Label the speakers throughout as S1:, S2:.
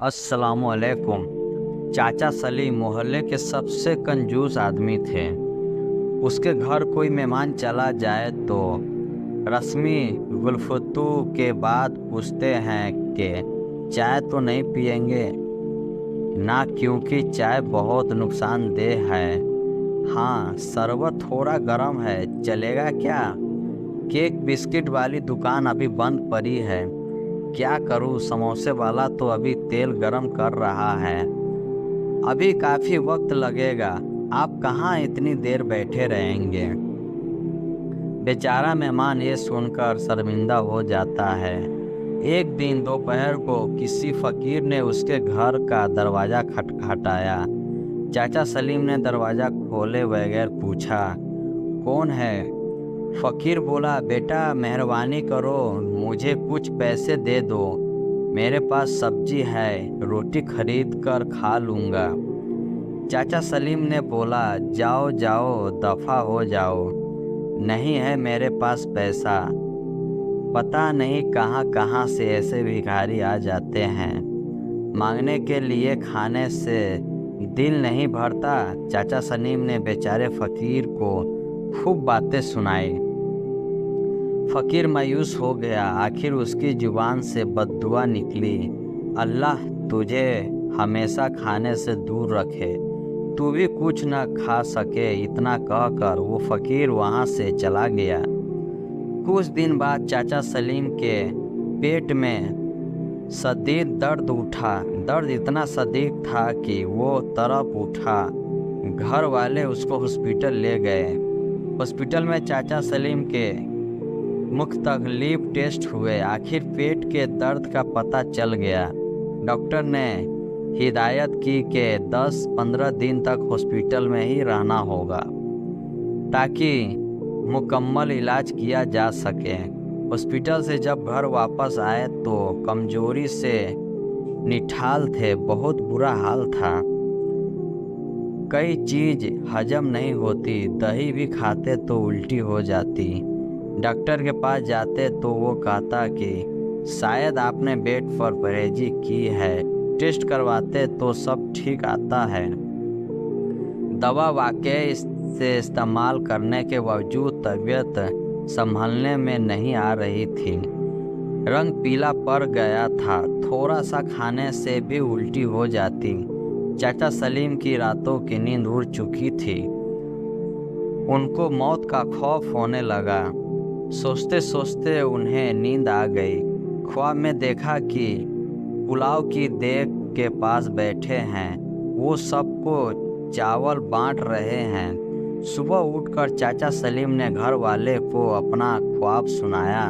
S1: अस्सलामुअलैकुम। चाचा सलीम मोहल्ले के सबसे कंजूस आदमी थे। उसके घर कोई मेहमान चला जाए तो रस्मी गुलफतू के बाद पूछते हैं कि चाय तो नहीं पियेंगे ना, क्योंकि चाय बहुत नुकसानदेह है। हाँ, शरबत थोड़ा गर्म है, चलेगा क्या? केक बिस्किट वाली दुकान अभी बंद पड़ी है। क्या करूँ, समोसे वाला तो अभी तेल गरम कर रहा है। अभी काफ़ी वक्त लगेगा। आप कहाँ इतनी देर बैठे रहेंगे? बेचारा मेहमान ये सुनकर शर्मिंदा हो जाता है। एक दिन दोपहर को किसी फकीर ने उसके घर का दरवाज़ा खटखटाया। चाचा सलीम ने दरवाज़ा खोले बगैर पूछा, कौन है? फकीर बोला, बेटा मेहरबानी करो, मुझे कुछ पैसे दे दो। मेरे पास सब्जी है, रोटी खरीद कर खा लूँगा। चाचा सलीम ने बोला, जाओ जाओ, दफ़ा हो जाओ। नहीं है मेरे पास पैसा। पता नहीं कहाँ कहाँ से ऐसे भिखारी आ जाते हैं, मांगने के लिए खाने से दिल नहीं भरता। चाचा सलीम ने बेचारे फ़कीर को खूब बातें सुनाई। फ़कीर मायूस हो गया। आखिर उसकी ज़ुबान से बद्दुआ निकली, अल्लाह तुझे हमेशा खाने से दूर रखे, तू भी कुछ न खा सके। इतना कहकर वो फ़कीर वहाँ से चला गया। कुछ दिन बाद चाचा सलीम के पेट में शदीद दर्द उठा। दर्द इतना शदीद था कि वो तड़प उठा। घर वाले उसको हॉस्पिटल ले गए। हॉस्पिटल में चाचा सलीम के मुख्तलिफ टेस्ट हुए। आखिर पेट के दर्द का पता चल गया। डॉक्टर ने हिदायत की कि 10-15 दिन तक हॉस्पिटल में ही रहना होगा ताकि मुकम्मल इलाज किया जा सके। हॉस्पिटल से जब घर वापस आए तो कमजोरी से निठाल थे, बहुत बुरा हाल था। कई चीज़ हजम नहीं होती, दही भी खाते तो उल्टी हो जाती। डॉक्टर के पास जाते तो वो कहता कि शायद आपने पेट पर परहेजी की है। टेस्ट करवाते तो सब ठीक आता है। दवा वाकई से इस्तेमाल करने के बावजूद तबीयत संभलने में नहीं आ रही थी। रंग पीला पड़ गया था, थोड़ा सा खाने से भी उल्टी हो जाती। चाचा सलीम की रातों की नींद उड़ चुकी थी। उनको मौत का खौफ होने लगा। सोचते सोचते उन्हें नींद आ गई। ख्वाब में देखा कि पुलाव की देग के पास बैठे हैं, वो सबको चावल बांट रहे हैं। सुबह उठकर चाचा सलीम ने घर वाले को अपना ख्वाब सुनाया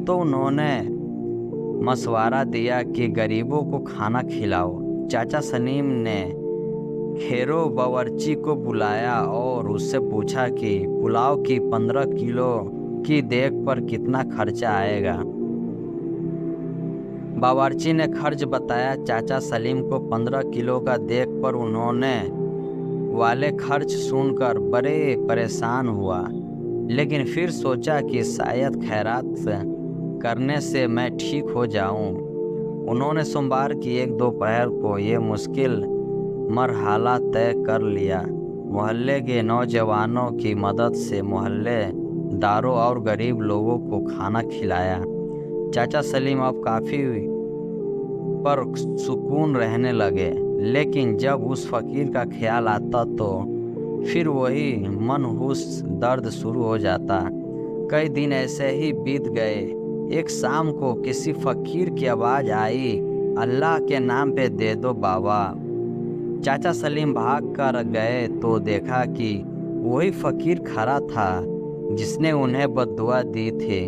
S1: तो उन्होंने मशवरा दिया कि गरीबों को खाना खिलाओ। चाचा सलीम ने खेरो बावर्ची को बुलाया और उससे पूछा कि पुलाव की 15 किलो की देग पर कितना खर्चा आएगा। बावर्ची ने खर्च बताया। चाचा सलीम को 15 किलो का देग पर उन्होंने वाले खर्च सुनकर बड़े परेशान हुआ, लेकिन फिर सोचा कि शायद खैरात करने से मैं ठीक हो जाऊं। उन्होंने सोमवार की एक दोपहर को ये मुश्किल मरहला तय कर लिया। मोहल्ले के नौजवानों की मदद से मोहल्ले दारों और गरीब लोगों को खाना खिलाया। चाचा सलीम अब काफ़ी पर सुकून रहने लगे, लेकिन जब उस फकीर का ख्याल आता तो फिर वही मनहूस दर्द शुरू हो जाता। कई दिन ऐसे ही बीत गए। एक शाम को किसी फकीर की आवाज़ आई, अल्लाह के नाम पे दे दो बाबा। चाचा सलीम भाग कर गए तो देखा कि वही फकीर खड़ा था जिसने उन्हें बद्दुआ दी थी।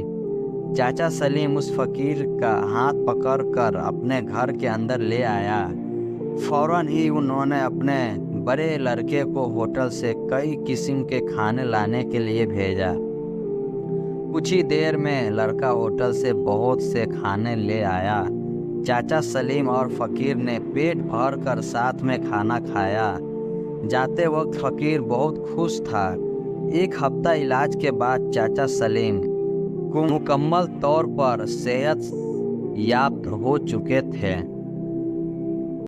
S1: चाचा सलीम उस फकीर का हाथ पकड़कर अपने घर के अंदर ले आया। फौरन ही उन्होंने अपने बड़े लड़के को होटल से कई किस्म के खाने लाने के लिए भेजा। कुछ ही देर में लड़का होटल से बहुत से खाने ले आया। चाचा सलीम और फकीर ने पेट भर कर साथ में खाना खाया। जाते वक्त फकीर बहुत खुश था। एक हफ्ता इलाज के बाद चाचा सलीम को मुकम्मल तौर पर सेहत याफ्त हो चुके थे।